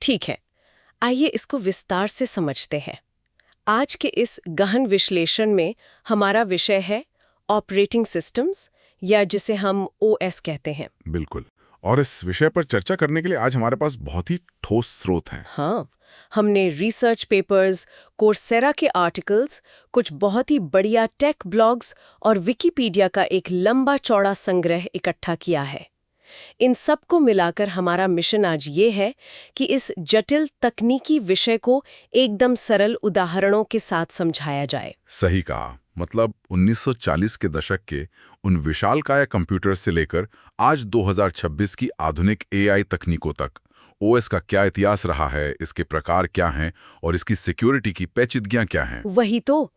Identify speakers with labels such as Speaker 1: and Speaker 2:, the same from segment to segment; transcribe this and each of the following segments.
Speaker 1: ठीक है, आइए इसको विस्तार से समझते हैं। आज के इस गहन विश्लेषण में हमारा विषय है ऑपरेटिंग सिस्टम्स, या जिसे हम ओएस कहते हैं।
Speaker 2: बिल्कुल। और इस विषय पर चर्चा करने के लिए आज हमारे पास बहुत ही ठोस स्रोत हैं।
Speaker 1: हाँ, हमने रिसर्च पेपर्स, कोर्सेरा के आर्टिकल्स, कुछ बहुत ही बढ़िया टेक ब्लॉग्स और विकिपीडिया का एक लंबा चौड़ा संग्रह इकट्ठा किया है। इन सब को मिलाकर हमारा मिशन आज ये है कि इस जटिल तकनीकी विषय को एकदम सरल उदाहरणों के साथ समझाया जाए।
Speaker 2: सही कहा। मतलब 1940 के दशक के उन विशालकाय कंप्यूटर से लेकर आज 2026 की आधुनिक एआई तकनीकों तक ओएस का क्या इतिहास रहा है, इसके प्रकार क्या हैं और इसकी सिक्योरिटी की पेचीदगियां क्या हैं।
Speaker 1: वही तो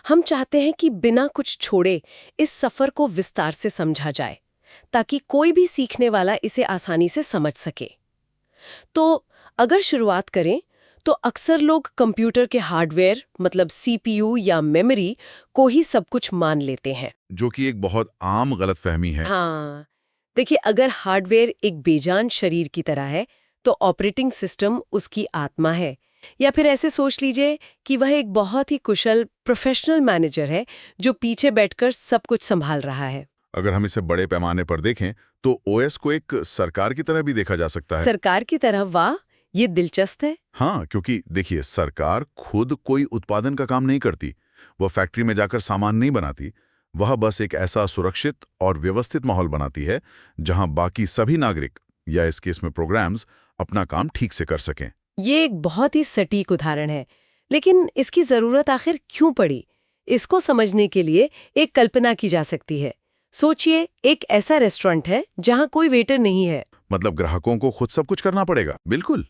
Speaker 1: हम चाहते हैं कि बिना कुछ छोड़े इस सफर को विस्तार से समझा जाए, ताकि कोई भी सीखने वाला इसे आसानी से समझ सके। तो अगर शुरुआत करें तो अक्सर लोग कंप्यूटर के हार्डवेयर मतलब सीपीयू या मेमोरी को ही सब कुछ मान लेते हैं,
Speaker 2: जो कि एक बहुत आम गलतफहमी है।
Speaker 1: हाँ, देखिए, अगर हार्डवेयर एक बेजान शरीर की तरह है तो ऑपरेटिंग सिस्टम उसकी आत्मा है। या फिर ऐसे सोच लीजिए कि वह एक बहुत ही कुशल प्रोफेशनल मैनेजर है जो पीछे बैठकर सब कुछ संभाल रहा है।
Speaker 2: अगर हम इसे बड़े पैमाने पर देखें तो ओएस को एक सरकार की तरह भी देखा जा सकता है।
Speaker 1: सरकार की तरह? वाह, ये दिलचस्प है।
Speaker 2: हाँ, क्योंकि देखिए, सरकार खुद कोई उत्पादन का काम नहीं करती, वह फैक्ट्री में जाकर सामान नहीं बनाती। वह बस एक ऐसा सुरक्षित और व्यवस्थित माहौल बनाती है जहां बाकी सभी नागरिक या इस केस में प्रोग्राम्स अपना काम ठीक से कर सकें।
Speaker 1: ये एक बहुत ही सटीक उदाहरण है, लेकिन इसकी जरूरत आखिर क्यों पड़ी? इसको समझने के लिए एक कल्पना की जा सकती है। सोचिए, एक ऐसा रेस्टोरेंट है जहां कोई वेटर नहीं है।
Speaker 2: मतलब ग्राहकों को खुद सब कुछ करना पड़ेगा। बिल्कुल,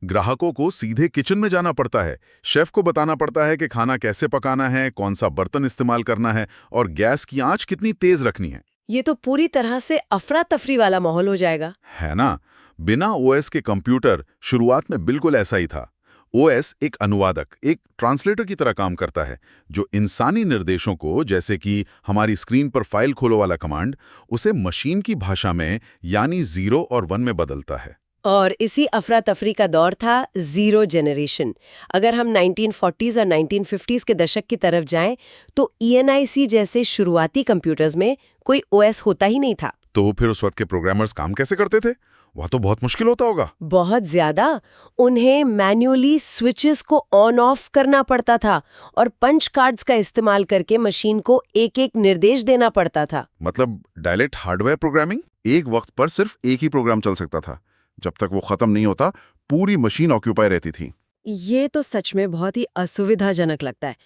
Speaker 2: ग्राहकों को सीधे किचन में जाना पड़ता है, शेफ को बताना पड़ता है कि खाना कैसे पकाना है, कौन सा बर्तन इस्तेमाल करना है और गैस की आंच कितनी तेज रखनी है।
Speaker 1: ये तो पूरी तरह से अफरा तफरी वाला माहौल हो जाएगा,
Speaker 2: है ना? बिना ओएस के कंप्यूटर शुरुआत में बिल्कुल ऐसा ही था। ओएस एक अनुवादक, एक ट्रांसलेटर की तरह काम करता है, जो इंसानी निर्देशों को, जैसे कि हमारी स्क्रीन पर फाइल खोलो वाला कमांड, उसे मशीन की भाषा में यानी 0 और 1 में बदलता है।
Speaker 1: और इसी अफरा तफरी का दौर था जीरो जनरेशन। अगर हम 1940s और 1950s के दशक की तरफ जाएं तो ENIC जैसे शुरुआती कंप्यूटर्स में कोई ओएस होता ही नहीं था।
Speaker 2: तो फिर उस वक्त के प्रोग्रामर्स काम कैसे करते थे? वह तो बहुत मुश्किल होता होगा।
Speaker 1: बहुत ज्यादा। उन्हें मैन्युअली स्विचेस को ऑन ऑफ करना पड़ता था और पंच कार्ड्स का इस्तेमाल करके मशीन को एक एक निर्देश देना पड़ता था।
Speaker 2: मतलब डायरेक्ट हार्डवेयर प्रोग्रामिंग। एक वक्त पर सिर्फ एक ही प्रोग्राम चल सकता था, जब तक वो खत्म नहीं होता पूरी मशीन ऑक्यूपाई रहती थी।
Speaker 1: ये तो सच में बहुत ही असुविधाजनक लगता है।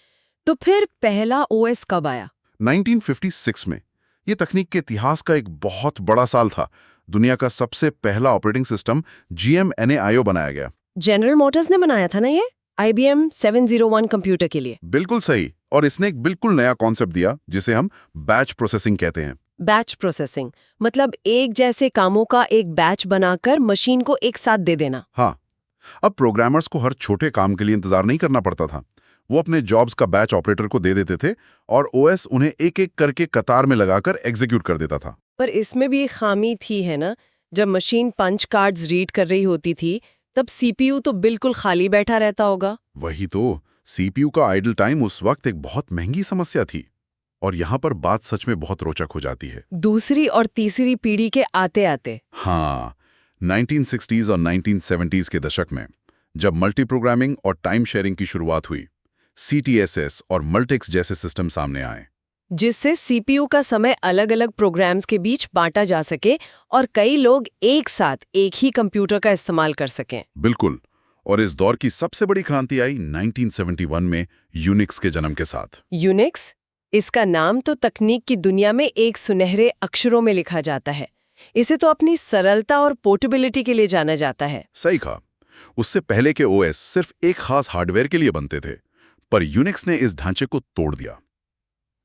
Speaker 1: तो फिर पहला ओएस कब आया?
Speaker 2: 1956 में। ये तकनीक के इतिहास का एक बहुत बड़ा साल था। दुनिया का सबसे पहला ऑपरेटिंग सिस्टम GMNAIO बनाया गया।
Speaker 1: जनरल मोटर्स ने बनाया था ना ये, IBM 701 कंप्यूटर के लिए।
Speaker 2: बिल्कुल सही। और इसने एक बिल्कुल नया कॉन्सेप्ट दिया जिसे हम बैच प्रोसेसिंग कहते हैं।
Speaker 1: बैच प्रोसेसिंग मतलब एक जैसे कामों का एक बैच बनाकर मशीन को एक साथ दे देना।
Speaker 2: हाँ, अब प्रोग्रामर्स को हर छोटे काम के लिए इंतजार नहीं करना पड़ता था। वो अपने जॉब्स का बैच ऑपरेटर को दे देते थे और ओएस उन्हें एक एक करके कतार में लगाकर एग्जीक्यूट कर देता था।
Speaker 1: पर इसमें भी एक खामी थी, है ना? जब मशीन पंच कार्ड्स रीड कर रही होती थी तब CPU तो बिल्कुल खाली बैठा रहता होगा।
Speaker 2: वही तो, CPU का आइडल टाइम उस वक्त एक बहुत महंगी समस्या थी। और यहाँ पर बात सच में बहुत रोचक हो जाती है।
Speaker 1: दूसरी और तीसरी पीढ़ी के आते आते,
Speaker 2: हाँ, 1960s और 1970s के दशक में जब मल्टी प्रोग्रामिंग और टाइम शेयरिंग की शुरुआत हुई, CTSS और मल्टिक्स जैसे सिस्टम सामने आए,
Speaker 1: जिससे CPU का समय अलग अलग प्रोग्राम्स के बीच बांटा जा सके और कई लोग एक साथ एक ही कंप्यूटर का इस्तेमाल कर सकें।
Speaker 2: बिल्कुल। और इस दौर की सबसे बड़ी क्रांति आई 1971 में यूनिक्स के जन्म के साथ।
Speaker 1: यूनिक्स, इसका नाम तो तकनीक की दुनिया में एक सुनहरे अक्षरों में लिखा जाता है। इसे तो अपनी सरलता और पोर्टेबिलिटी के लिए जाना जाता है।
Speaker 2: सही कहा। उससे पहले के ओएस सिर्फ एक खास हार्डवेयर के लिए बनते थे, पर यूनिक्स ने इस ढांचे को तोड़ दिया।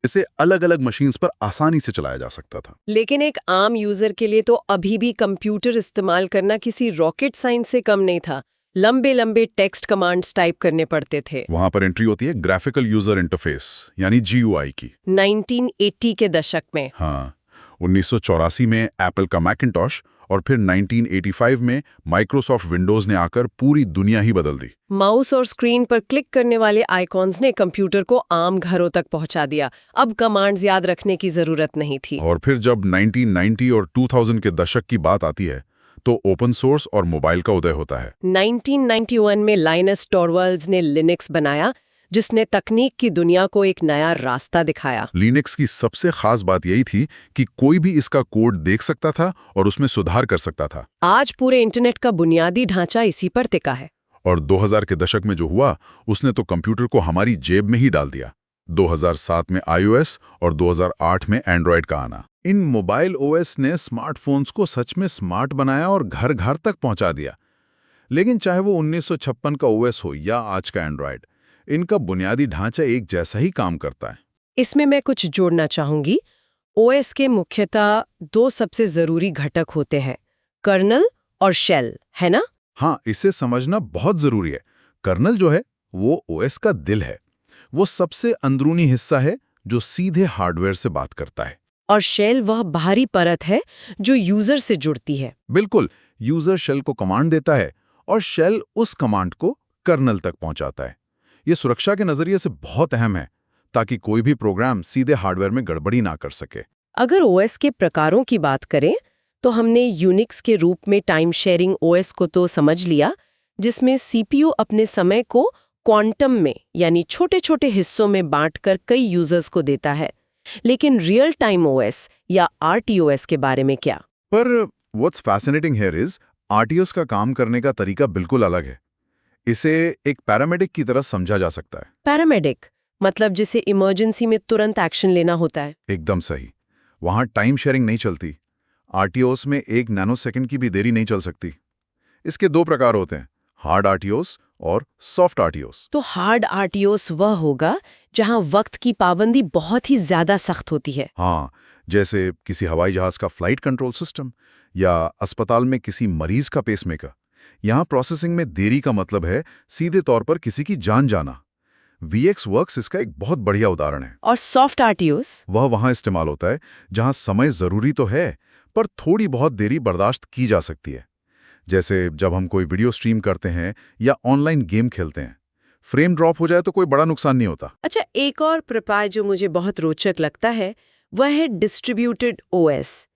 Speaker 2: इसे अलग अलग मशीन्स पर आसानी से चलाया जा सकता था।
Speaker 1: लेकिन एक आम यूजर के लिए तो अभी भी कंप्यूटर इस्तेमाल करना किसी रॉकेट साइंस से कम नहीं था। लंबे लंबे टेक्स्ट कमांड्स टाइप करने पड़ते थे।
Speaker 2: वहां पर एंट्री होती है ग्राफिकल यूजर इंटरफेस यानी GUI की।
Speaker 1: 1980 के दशक में।
Speaker 2: हाँ, 1984 में एप्पल का मैकिन्टॉश और फिर 1985 में माइक्रोसॉफ्ट विंडोज ने आकर पूरी दुनिया ही बदल दी।
Speaker 1: माउस और स्क्रीन पर क्लिक करने वाले आइकॉन्स ने कंप्यूटर को आम घरों तक पहुंचा दिया। अब कमांड्स याद रखने की जरूरत नहीं थी।
Speaker 2: और फिर जब 1990 और 2000 के दशक की बात आती है तो ओपन सोर्स और मोबाइल का उदय होता है।
Speaker 1: 1991 में लाइनस टॉरवाल्ड्स ने लिनक्स बनाया, जिसने तकनीक की दुनिया को एक नया रास्ता दिखाया।
Speaker 2: लिनक्स की सबसे खास बात यही थी कि कोई भी इसका कोड देख सकता था और उसमें सुधार कर सकता था।
Speaker 1: आज पूरे इंटरनेट का बुनियादी ढांचा इसी पर टिका है।
Speaker 2: और 2000 के दशक में जो हुआ उसने तो कंप्यूटर को हमारी जेब में ही डाल दिया। 2007 में iOS और 2008 में एंड्रॉयड का आना। इन मोबाइल ओएस ने स्मार्टफोन्स को सच में स्मार्ट बनाया और घर घर तक पहुंचा दिया। लेकिन चाहे वो 1956 का ओएस हो या आज का एंड्रॉयड, इनका बुनियादी ढांचा एक जैसा ही काम करता है।
Speaker 1: इसमें मैं कुछ जोड़ना चाहूंगी। ओएस के मुख्यतः दो सबसे जरूरी घटक होते हैं, कर्नल और शेल, है ना?
Speaker 2: हाँ, इसे समझना बहुत जरूरी है। कर्नल जो है वो ओएस का दिल है। वो सबसे अंदरूनी हिस्सा है जो सीधे हार्डवेयर से बात करता है।
Speaker 1: और शेल वह बाहरी परत है जो यूजर से जुड़ती है।
Speaker 2: बिल्कुल, यूजर शेल को कमांड देता है और शेल उस कमांड को कर्नल तक पहुंचाता है। ये सुरक्षा के नजरिए से बहुत अहम है ताकि कोई भी प्रोग्राम सीधे हार्डवेयर में गड़बड़ी ना कर सके।
Speaker 1: अगर ओएस के प्रकारों की बात करें तो हमने यूनिक्स के रूप में टाइम शेयरिंग ओएस को तो समझ लिया, जिसमें सीपीयू अपने समय को क्वांटम में यानी छोटे छोटे हिस्सों में बांटकर कई यूजर्स को देता है। लेकिन रियल टाइम ओएस या आरटीओएस के बारे में क्या?
Speaker 2: पर व्हाट्स फैसिनेटिंग हियर इज आरटीओएस का काम करने का तरीका बिल्कुल अलग है। इसे एक पैरामेडिक की तरह समझा जा सकता है।
Speaker 1: पैरामेडिक मतलब जिसे इमरजेंसी में तुरंत एक्शन लेना होता है।
Speaker 2: एकदम सही। वहां टाइम शेयरिंग नहीं चलती। आरटीओएस में 1 नैनोसेकंड की भी देरी नहीं चल सकती। इसके दो प्रकार होते हैं, हार्ड आरटीओएस और सॉफ्ट आरटीओएस।
Speaker 1: तो हार्ड आरटीओएस वह होगा जहां वक्त की पाबंदी बहुत ही ज्यादा सख्त होती है।
Speaker 2: हाँ, जैसे किसी हवाई जहाज का फ्लाइट कंट्रोल सिस्टम या अस्पताल में किसी मरीज का पेसमेकर। यहाँ प्रोसेसिंग में देरी का मतलब है सीधे तौर पर किसी की जान जाना। VxWorks इसका एक बहुत बढ़िया उदाहरण है।
Speaker 1: और सॉफ्ट आरटीओएस
Speaker 2: वह वहां इस्तेमाल होता है जहां समय जरूरी तो है पर थोड़ी बहुत देरी बर्दाश्त की जा सकती है। जैसे जब हम कोई वीडियो स्ट्रीम करते हैं या ऑनलाइन गेम खेलते हैं, फ्रेम ड्रॉप हो जाए तो कोई बड़ा नुकसान नहीं होता।
Speaker 1: अच्छा, एक और प्रकार जो मुझे बहुत रोचक लगता है वह है डिस्ट्रीब्यूटेड ओएस।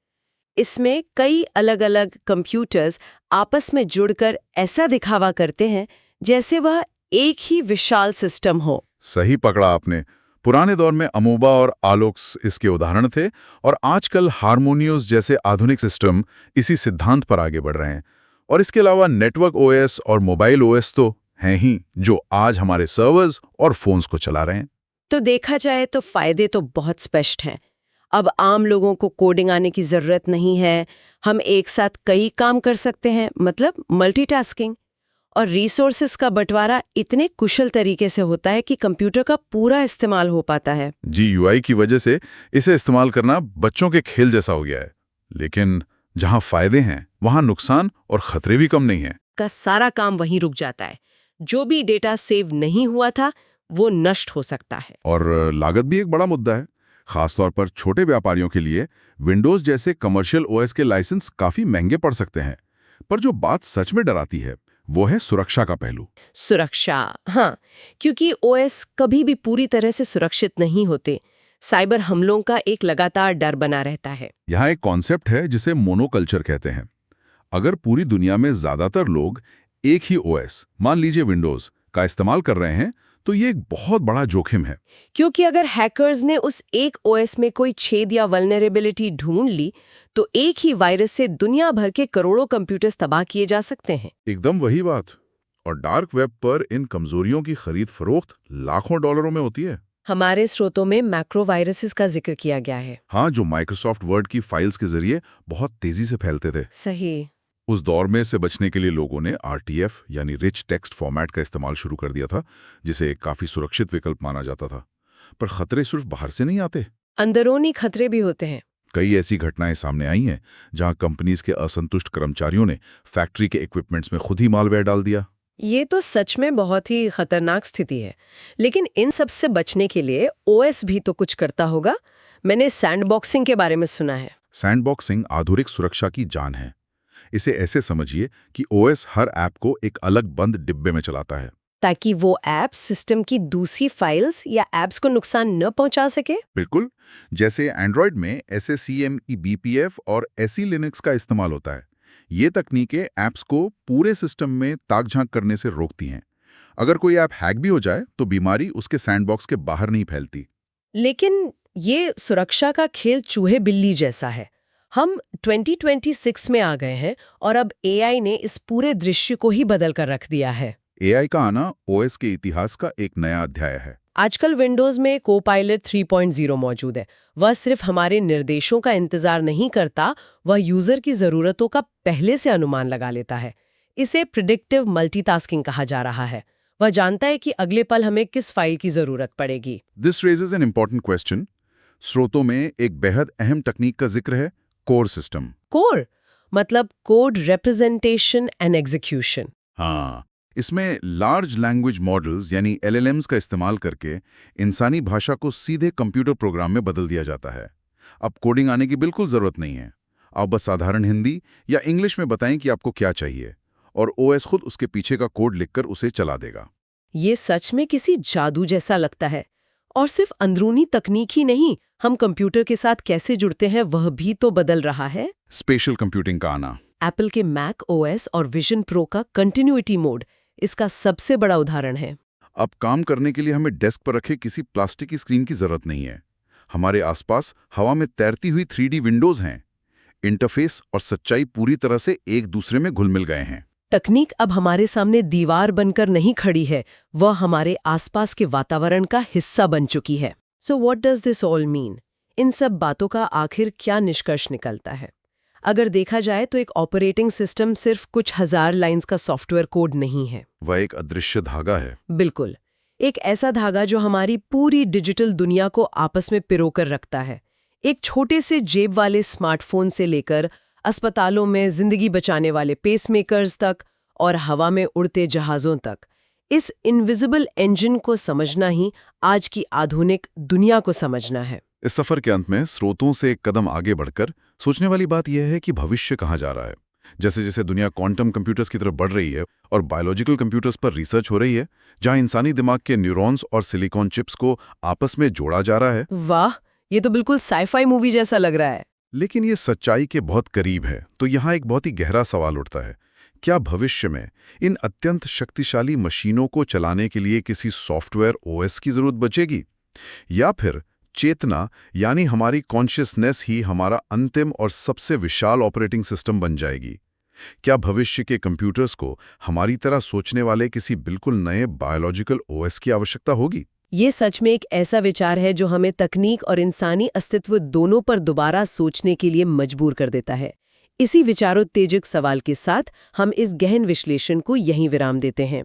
Speaker 1: इसमें कई अलग अलग कंप्यूटर्स आपस में जुड़कर ऐसा दिखावा करते हैं जैसे वह एक ही विशाल सिस्टम हो।
Speaker 2: सही पकड़ा आपने। पुराने दौर में अमोबा और आलोक्स इसके उदाहरण थे और आजकल हार्मोनियोस जैसे आधुनिक सिस्टम इसी सिद्धांत पर आगे बढ़ रहे हैं। और इसके अलावा नेटवर्क ओएस और मोबाइल ओएस तो हैं ही, जो आज हमारे सर्वर्स और फोन्स को चला रहे हैं।
Speaker 1: तो देखा जाए तो फायदे तो बहुत स्पष्ट हैं। अब आम लोगों को कोडिंग आने की जरूरत नहीं है। हम एक साथ कई काम कर सकते हैं, मतलब मल्टीटास्किंग। और रिसोर्सेस का बंटवारा इतने कुशल तरीके से होता है कि कंप्यूटर का पूरा इस्तेमाल हो पाता है।
Speaker 2: GUI की वजह से इसे इस्तेमाल करना बच्चों के खेल जैसा हो गया है। लेकिन जहां फायदे हैं वहां नुकसान और खतरे भी कम नहीं हैं।
Speaker 1: का सारा काम वहीं रुक जाता है। जो भी डेटा सेव नहीं हुआ था वो नष्ट हो सकता है।
Speaker 2: और लागत भी एक बड़ा मुद्दा है। खासतौर पर छोटे व्यापारियों के लिए विंडोज जैसे कमर्शियल ओएस के लाइसेंस काफी महंगे पड़ सकते हैं। पर जो बात सच में डराती है वो है सुरक्षा का पहलू।
Speaker 1: सुरक्षा, हाँ, क्योंकि ओएस कभी भी पूरी तरह से सुरक्षित नहीं होते। साइबर हमलों का एक लगातार डर बना रहता है।
Speaker 2: यहाँ एक कॉन्सेप्ट है जिसे मोनोकल्चर कहते हैं। अगर पूरी दुनिया में ज्यादातर लोग एक ही ओएस, मान लीजिए विंडोज, का इस्तेमाल कर रहे हैं तो ये एक बहुत बड़ा जोखिम है।
Speaker 1: क्योंकि अगर हैकर्स ने उस एक ओएस में कोई छेद या वल्नरेबिलिटी ढूंढ ली तो एक ही वायरस से दुनिया भर के करोड़ों कंप्यूटर्स तबाह किए जा सकते हैं।
Speaker 2: एकदम वही बात। और डार्क वेब पर इन कमजोरियों की खरीद फरोख्त लाखों डॉलरों में होती है।
Speaker 1: हमारे स्रोतों में मैक्रो वायरसेस का जिक्र किया गया है।
Speaker 2: हाँ, जो माइक्रोसॉफ्ट वर्ड की फाइल्स के जरिए बहुत तेजी से फैलते थे।
Speaker 1: सही।
Speaker 2: उस दौर में से बचने के लिए लोगों ने RTF यानी रिच टेक्स्ट फॉर्मेट का इस्तेमाल शुरू कर दिया था, जिसे एक काफी सुरक्षित विकल्प माना जाता था। पर खतरे सिर्फ बाहर से नहीं आते,
Speaker 1: अंदरूनी खतरे भी होते हैं।
Speaker 2: कई ऐसी घटनाएं सामने आई हैं जहां कंपनीज के असंतुष्ट कर्मचारियों ने फैक्ट्री के इक्विपमेंट्स में खुद ही मालवेयर डाल दिया।
Speaker 1: ये तो सच में बहुत ही खतरनाक स्थिति है। लेकिन इन सब से बचने के लिए ओएस भी तो कुछ करता होगा। मैंने सैंडबॉक्सिंग के बारे में सुना है।
Speaker 2: सैंडबॉक्सिंग आधुनिक सुरक्षा की जान है। इसे ऐसे समझिए कि ओएस हर ऐप को एक अलग बंद डिब्बे में चलाता है।
Speaker 1: ताकि वो ऐप सिस्टम की दूसरी फाइल्स या ऐप्स को नुकसान न पहुंचा सके।
Speaker 2: बिल्कुल, जैसे एंड्रॉयड में SACME-BPF और SE लिनक्स का इस्तेमाल होता है। ये तकनीकें ऐप्स को पूरे सिस्टम में ताक झांक करने से रोकती हैं। अगर कोई ऐप हैक भी हो जाए तो बीमारी उसके सैंडबॉक्स के बाहर नहीं फैलती।
Speaker 1: लेकिन ये सुरक्षा का खेल चूहे बिल्ली जैसा है। हम 2026 में आ गए हैं और अब एआई ने इस पूरे दृश्य को ही बदल कर रख दिया है।
Speaker 2: एआई का आना ओएस के इतिहास का एक नया अध्याय है।
Speaker 1: आजकल विंडोज में कोपायलट 3.0 मौजूद है। वह सिर्फ हमारे निर्देशों का इंतजार नहीं करता, वह यूजर की जरूरतों का पहले से अनुमान लगा लेता है। इसे प्रिडिक्टिव मल्टीटास्किंग कहा जा रहा है। वह जानता है कि अगले पल हमें किस फाइल की जरूरत पड़ेगी।
Speaker 2: This raises an important question. स्रोतों में एक बेहद अहम तकनीक का जिक्र है, कोर सिस्टम।
Speaker 1: कोर मतलब कोड रिप्रेजेंटेशन एंड एग्जीक्यूशन।
Speaker 2: हाँ, इसमें लार्ज लैंग्वेज मॉडल्स यानी LLMs का इस्तेमाल करके इंसानी भाषा को सीधे कंप्यूटर प्रोग्राम में बदल दिया जाता है। अब कोडिंग आने की बिल्कुल जरूरत नहीं है। आप बस साधारण हिंदी या इंग्लिश में बताएं कि आपको क्या चाहिए और OS खुद उसके पीछे का कोड लिखकर उसे चला देगा।
Speaker 1: ये सच में किसी जादू जैसा लगता है। और सिर्फ अंदरूनी तकनीक ही नहीं, हम कंप्यूटर के साथ कैसे जुड़ते हैं वह भी तो बदल रहा है।
Speaker 2: स्पेशल कंप्यूटिंग का आना।
Speaker 1: एप्पल के मैक OS और विजन प्रो का कंटिन्यूटी मोड इसका सबसे बड़ा उदाहरण है।
Speaker 2: अब काम करने के लिए हमें डेस्क पर रखे किसी प्लास्टिक की स्क्रीन की जरूरत नहीं है। हमारे आसपास हवा में तैरती हुई 3D विंडोज हैं। इंटरफेस और सच्चाई पूरी तरह से एक दूसरे में घुल मिल गए हैं।
Speaker 1: तकनीक अब हमारे सामने दीवार बनकर नहीं खड़ी है, वह हमारे आसपास के वातावरण का हिस्सा बन चुकी है। So what does this all mean? इन सब बातों का आखिर क्या निष्कर्ष निकलता है? अगर देखा जाए तो एक ऑपरेटिंग सिस्टम सिर्फ कुछ हजार लाइंस का सॉफ्टवेयर कोड नहीं है।
Speaker 2: वह एक अदृश्य धागा है।
Speaker 1: बिल्कुल, एक ऐसा धागा जो हमारी पूरी डिजिटल दुनिया को आपस में पिरोकर रखता है। एक छोटे से जेब वाले स्मार्टफोन से लेकर अस्पतालों में जिंदगी बचाने वाले पेसमेकर्स तक और हवा में उड़ते जहाज़ों तक, इस इनविजिबल इंजन को समझना ही आज की आधुनिक दुनिया को समझना है।
Speaker 2: इस सफर के अंत में स्रोतों से एक कदम आगे बढ़कर सोचने वाली बात यह है कि भविष्य कहाँ जा रहा है। जैसे जैसे दुनिया क्वांटम कंप्यूटर्स की तरफ बढ़ रही है और बायोलॉजिकल कंप्यूटर्स पर रिसर्च हो रही है, जहां इंसानी दिमाग के न्यूरॉन्स और सिलिकॉन चिप्स को आपस में जोड़ा जा रहा है।
Speaker 1: वाह, ये तो बिल्कुल साईफाई मूवी जैसा लग रहा है।
Speaker 2: लेकिन ये सच्चाई के बहुत करीब है, तो यहाँ एक बहुत ही गहरा सवाल उठता है। क्या भविष्य में इन अत्यंत शक्तिशाली मशीनों को चलाने के लिए किसी सॉफ्टवेयर OS की जरूरत बचेगी, या फिर चेतना यानी हमारी कॉन्शियसनेस ही हमारा अंतिम और सबसे विशाल ऑपरेटिंग सिस्टम बन जाएगी? क्या भविष्य के कंप्यूटर्स को हमारी तरह सोचने वाले किसी बिल्कुल नए बायोलॉजिकल OS की आवश्यकता होगी?
Speaker 1: ये सच में एक ऐसा विचार है जो हमें तकनीक और इंसानी अस्तित्व दोनों पर दोबारा सोचने के लिए मजबूर कर देता है। इसी विचारोत्तेजक सवाल के साथ हम इस गहन विश्लेषण को यहीं विराम देते हैं।